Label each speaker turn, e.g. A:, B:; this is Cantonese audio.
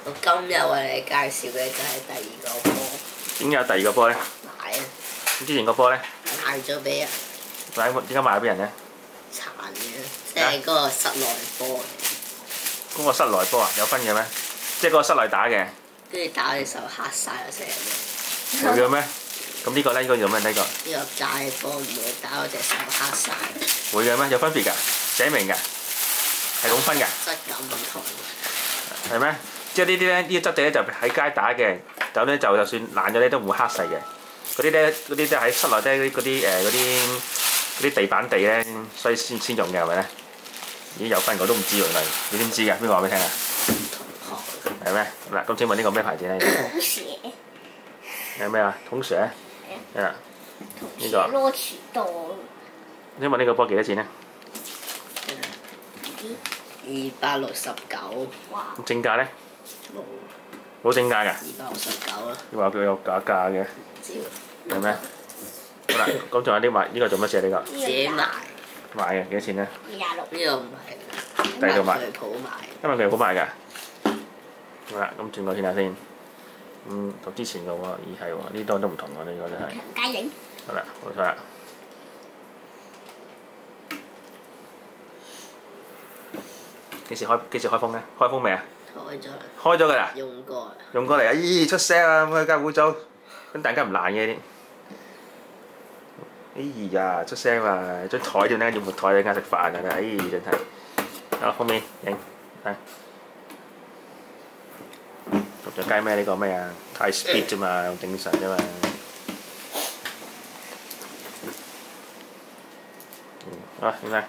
A: 我今日為你介紹嘅就係第二個波。
B: 點解有第二個波咧？
A: 買啊！
B: 咁之前個波咧，
A: 賣咗俾人。
B: 點解賣咗俾人咧？
A: 殘嘅，即係嗰個室內波。
B: 嗰個室內波啊，有分嘅咩？即係嗰個室內打嘅。
A: 跟住打嘅時候黑晒啊！成日
B: 會嘅咩？咁呢個咧應該做咩呢個？
A: 呢個街波唔會打我隻手黑晒。
B: 會嘅咩？有分別㗎，寫明㗎，係咁分㗎。
A: 質感唔同。
B: 係咩？即係呢啲咧，呢個質地咧就喺街打嘅，咁咧就算爛咗咧都唔會黑晒嘅。嗰啲咧，嗰啲即係喺室內咧嗰啲地板地咧，所以先用嘅係咪咧？咦有分我都唔知喎，原來你點知㗎？邊個話俾你聽啊？
A: 同學。
B: 係咩？嗱，咁請問呢個咩牌子咧？
C: 同學。
B: 係咩啊？同學。係啊。呢個。
C: 攞匙多。
B: 請問呢個波幾多錢咧
A: 269。
C: 哇！
B: 咁正價咧？
A: 冇。
B: 冇正價㗎。
A: 269啦。
B: 你話佢有假價嘅？
A: 知。
B: 係咩？好啦，咁仲有啲賣呢個做乜事啊？呢個
A: 自己買。
B: 買嘅幾多錢咧？26。
A: 呢個唔係。
B: 第二度買。
A: 佢鋪買。
B: 因為佢好賣㗎。好啦，咁轉過先下先。同之前嘅喎，咦係喎，呢檔都唔同喎，呢個真係。
C: 強雞翼。
B: 好啦，冇錯啦。幾時開封咧？開封未啊？
A: 開咗啦。
B: 開咗㗎啦。
A: 用過啦。
B: 用過嚟啊！咦出聲啊！咁梗係污糟，咁大家唔爛嘅啲。哎呀出聲嘛！張台點解要抹台？陣間食飯啊！哎真係。好，封面影睇。獨隻雞咩？呢個咩啊？太 speed 啫嘛，用正常啫嘛。好點解？